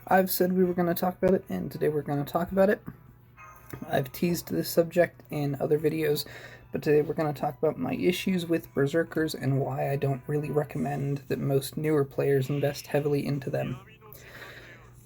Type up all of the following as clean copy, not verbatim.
I've said we were going to talk about it, and today we're going to talk about it. I've teased this subject in other videos, but today we're going to talk about my issues with Berserkers and why I don't really recommend that most newer players invest heavily into them.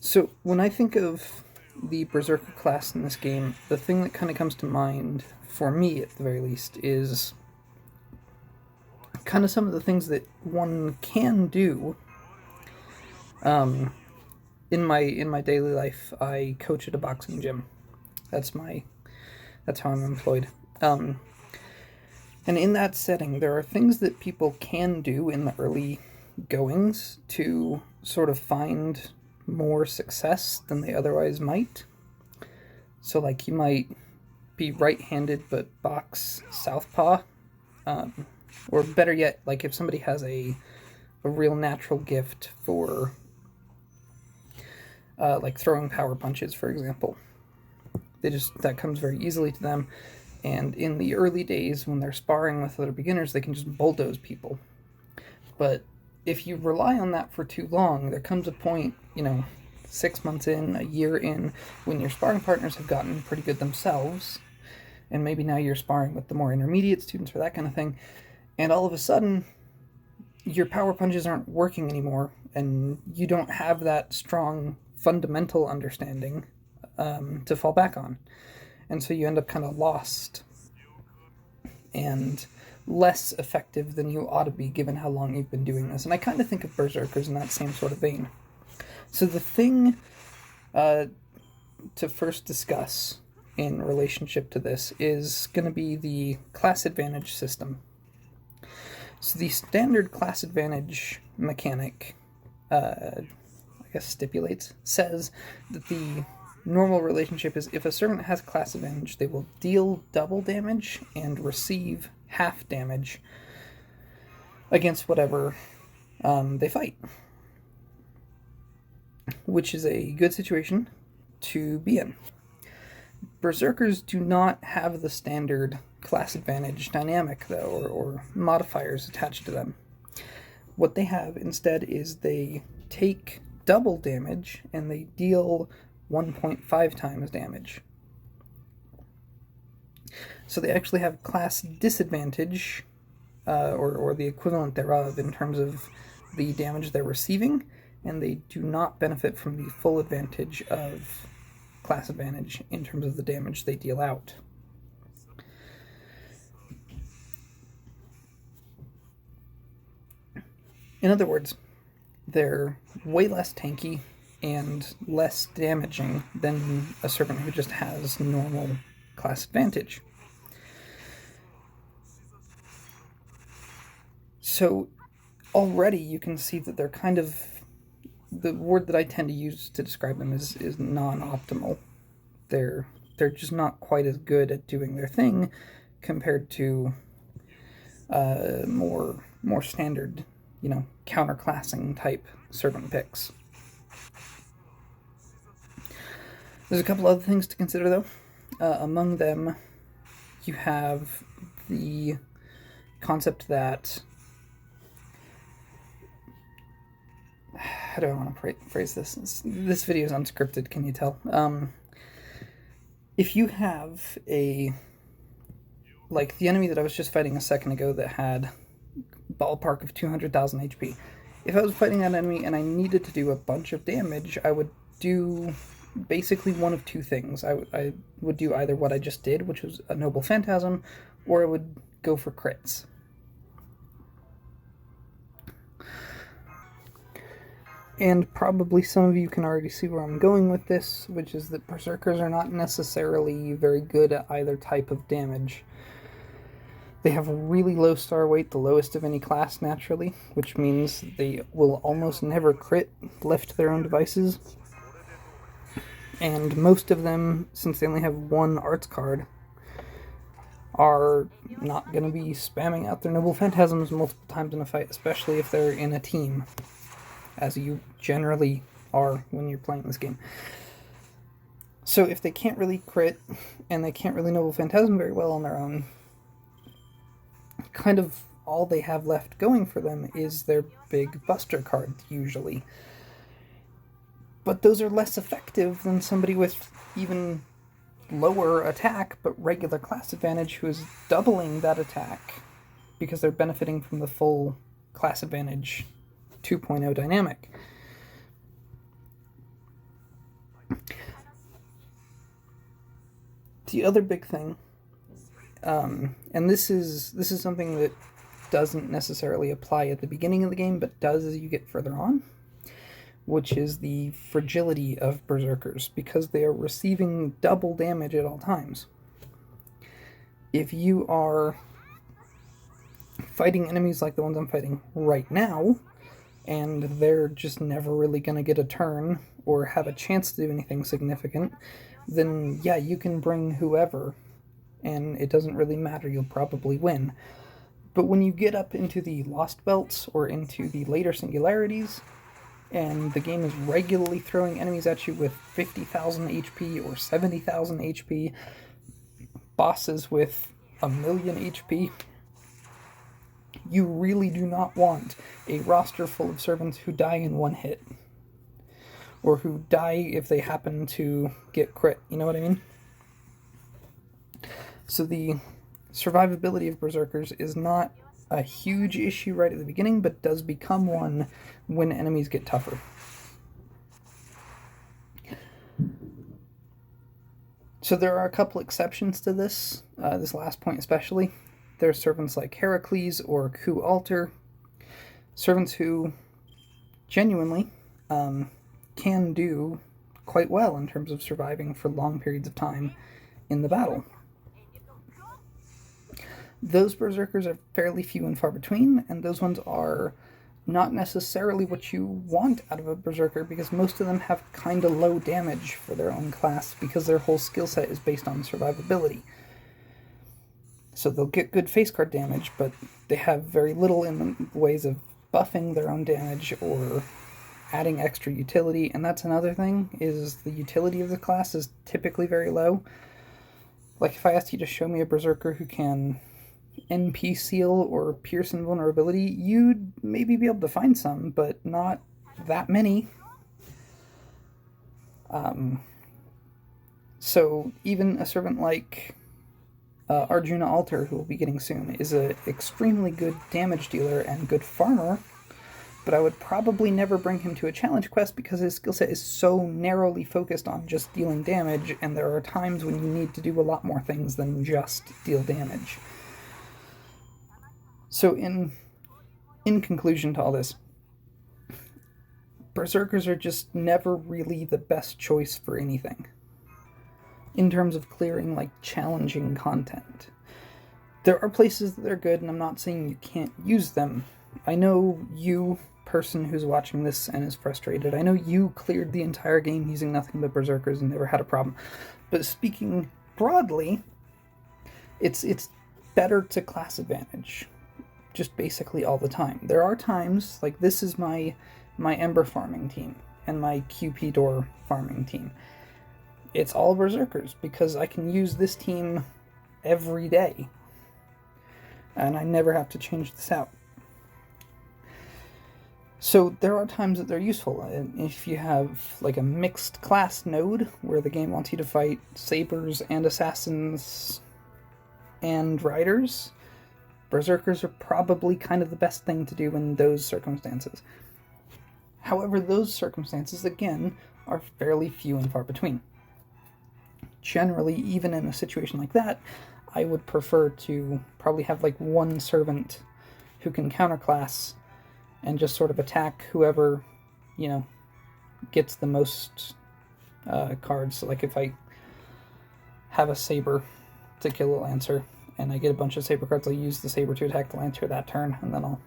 So, when I think of the Berserker class in this game, the thing that kind of comes to mind, for me at the very least, is kind of some of the things that one can do. In my daily life, I coach at a boxing gym. That's how I'm employed. And in that setting, there are things that people can do in the early goings to sort of find more success than they otherwise might. So, like, you might be right-handed but box southpaw, or better yet, like if somebody has a real natural gift for like throwing power punches, for example. That comes very easily to them, and in the early days when they're sparring with other beginners, they can just bulldoze people. But if you rely on that for too long, there comes a point, 6 months in, a year in, when your sparring partners have gotten pretty good themselves, and maybe now you're sparring with the more intermediate students or that kind of thing, and all of a sudden your power punches aren't working anymore, and you don't have that strong fundamental understanding to fall back on. And so you end up kind of lost and less effective than you ought to be given how long you've been doing this. And I kind of think of Berserkers in that same sort of vein. So the thing to first discuss in relationship to this is going to be the class advantage system. So the standard class advantage mechanic, says that the normal relationship is if a servant has class advantage, they will deal double damage and receive half damage against whatever they fight, which is a good situation to be in. Berserkers do not have the standard class advantage dynamic, though, or modifiers attached to them. What they have instead is they take double damage and they deal 1.5 times damage. So they actually have class disadvantage, or the equivalent thereof, in terms of the damage they're receiving, and they do not benefit from the full advantage of class advantage in terms of the damage they deal out. In other words, they're way less tanky and less damaging than a servant who just has normal class advantage. So already you can see that they're kind of, the word that I tend to use to describe them is non-optimal. They're just not quite as good at doing their thing compared to more standard, counterclassing type servant picks. There's a couple other things to consider, though. Among them, you have the concept that, how do I want to phrase this? This video is unscripted, can you tell? If you have like the enemy that I was just fighting a second ago that had ballpark of 200,000 HP, if I was fighting that enemy and I needed to do a bunch of damage, I would do basically one of two things. I would do either what I just did, which was a Noble Phantasm, or I would go for crits. And probably some of you can already see where I'm going with this, which is that Berserkers are not necessarily very good at either type of damage. They have a really low star weight, the lowest of any class naturally, which means they will almost never crit left to their own devices. And most of them, since they only have one arts card, are not going to be spamming out their Noble Phantasms multiple times in a fight, especially if they're in a team, as you generally are when you're playing this game. So if they can't really crit, and they can't really Noble Phantasm very well on their own, kind of all they have left going for them is their big Buster card, usually. But those are less effective than somebody with even lower attack but regular class advantage who is doubling that attack because they're benefiting from the full class advantage 2.0 dynamic. The other big thing, and this is something that doesn't necessarily apply at the beginning of the game, but does as you get further on, which is the fragility of Berserkers, because they are receiving double damage at all times. If you are fighting enemies like the ones I'm fighting right now, and they're just never really going to get a turn or have a chance to do anything significant, then yeah, you can bring whoever, and it doesn't really matter, you'll probably win. But when you get up into the Lost Belts or into the later Singularities, and the game is regularly throwing enemies at you with 50,000 HP or 70,000 HP, bosses with 1,000,000 HP, you really do not want a roster full of servants who die in one hit. Or who die if they happen to get crit, you know what I mean? So the survivability of Berserkers is not a huge issue right at the beginning, but does become one when enemies get tougher. So there are a couple exceptions to this, this last point especially. There are servants like Heracles or Ku Alter, servants who genuinely can do quite well in terms of surviving for long periods of time in the battle. Those Berserkers are fairly few and far between, and those ones are not necessarily what you want out of a Berserker, because most of them have kind of low damage for their own class, because their whole skill set is based on survivability. So they'll get good face card damage, but they have very little in the ways of buffing their own damage or adding extra utility, and that's another thing, is the utility of the class is typically very low. Like if I asked you to show me a Berserker who can NP seal or pierce invulnerability, you'd maybe be able to find some, but not that many. So even a servant like Arjuna Alter, who we'll be getting soon, is an extremely good damage dealer and good farmer, but I would probably never bring him to a challenge quest because his skill set is so narrowly focused on just dealing damage, and there are times when you need to do a lot more things than just deal damage. So in conclusion to all this, Berserkers are just never really the best choice for anything in terms of clearing, like, challenging content. There are places that are good, and I'm not saying you can't use them. I know you, person who's watching this and is frustrated, I know you cleared the entire game using nothing but Berserkers and never had a problem. But speaking broadly, it's better to class advantage, just basically all the time. There are times, like this is my Ember farming team and my QP door farming team. It's all Berserkers, because I can use this team every day, and I never have to change this out. So there are times that they're useful. If you have like a mixed class node, where the game wants you to fight sabers and assassins and riders, Berserkers are probably kind of the best thing to do in those circumstances. However, those circumstances, again, are fairly few and far between. Generally, even in a situation like that, I would prefer to probably have like one servant who can counterclass and just sort of attack whoever, you know, gets the most cards. So like if I have a saber to kill a lancer and I get a bunch of saber cards, I'll use the saber to attack the lancer that turn, and then I'll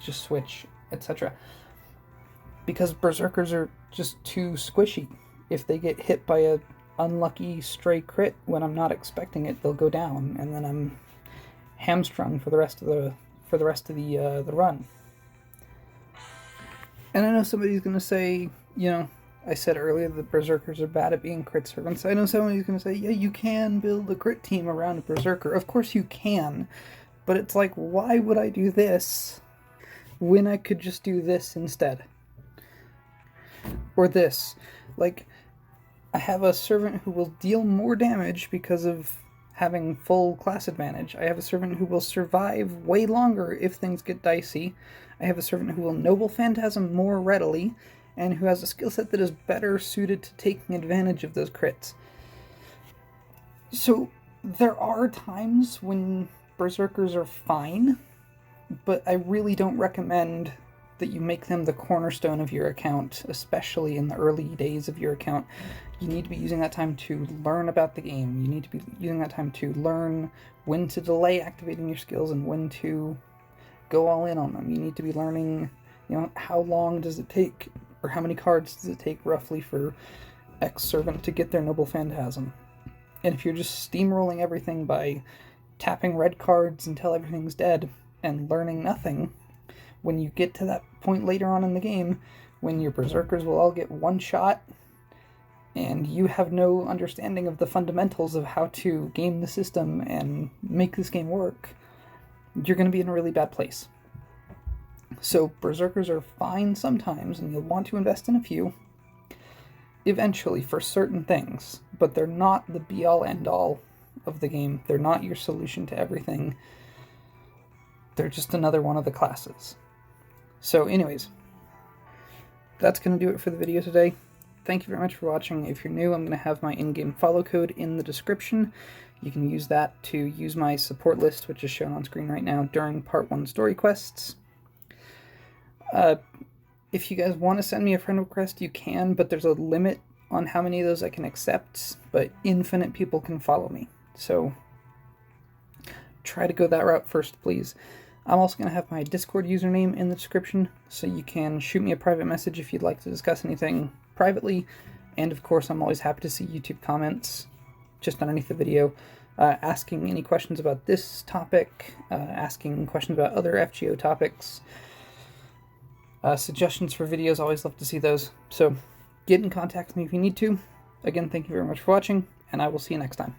just switch, etc. Because Berserkers are just too squishy. If they get hit by a unlucky stray crit when I'm not expecting it, they'll go down, and then I'm hamstrung for the rest of the run. And I know somebody's gonna say, you know, I said earlier that Berserkers are bad at being crit servants. I know somebody's gonna say, yeah, you can build a crit team around a Berserker. Of course you can, but it's like, why would I do this when I could just do this instead? Or this. Like, I have a servant who will deal more damage because of having full class advantage. I have a servant who will survive way longer if things get dicey. I have a servant who will Noble Phantasm more readily, and who has a skill set that is better suited to taking advantage of those crits. So there are times when Berserkers are fine, but I really don't recommend that you make them the cornerstone of your account, especially in the early days of your account. You need to be using that time to learn about the game. You need to be using that time to learn when to delay activating your skills and when to go all in on them. You need to be learning, how long does it take, or how many cards does it take roughly for X servant to get their Noble Phantasm. And if you're just steamrolling everything by tapping red cards until everything's dead and learning nothing, when you get to that point later on in the game, when your Berserkers will all get one shot, and you have no understanding of the fundamentals of how to game the system and make this game work, you're going to be in a really bad place. So Berserkers are fine sometimes, and you'll want to invest in a few, eventually, for certain things, but they're not the be-all, end-all of the game. They're not your solution to everything. They're just another one of the classes. So anyways, that's going to do it for the video today. Thank you very much for watching. If you're new, I'm going to have my in-game follow code in the description. You can use that to use my support list, which is shown on screen right now, during Part 1 story quests. If you guys want to send me a friend request, you can, but there's a limit on how many of those I can accept, but infinite people can follow me. So try to go that route first, please. I'm also going to have my Discord username in the description, so you can shoot me a private message if you'd like to discuss anything privately. And of course, I'm always happy to see YouTube comments just underneath the video, asking any questions about this topic, asking questions about other FGO topics, suggestions for videos. Always love to see those. So get in contact with me if you need to. Again, thank you very much for watching, and I will see you next time.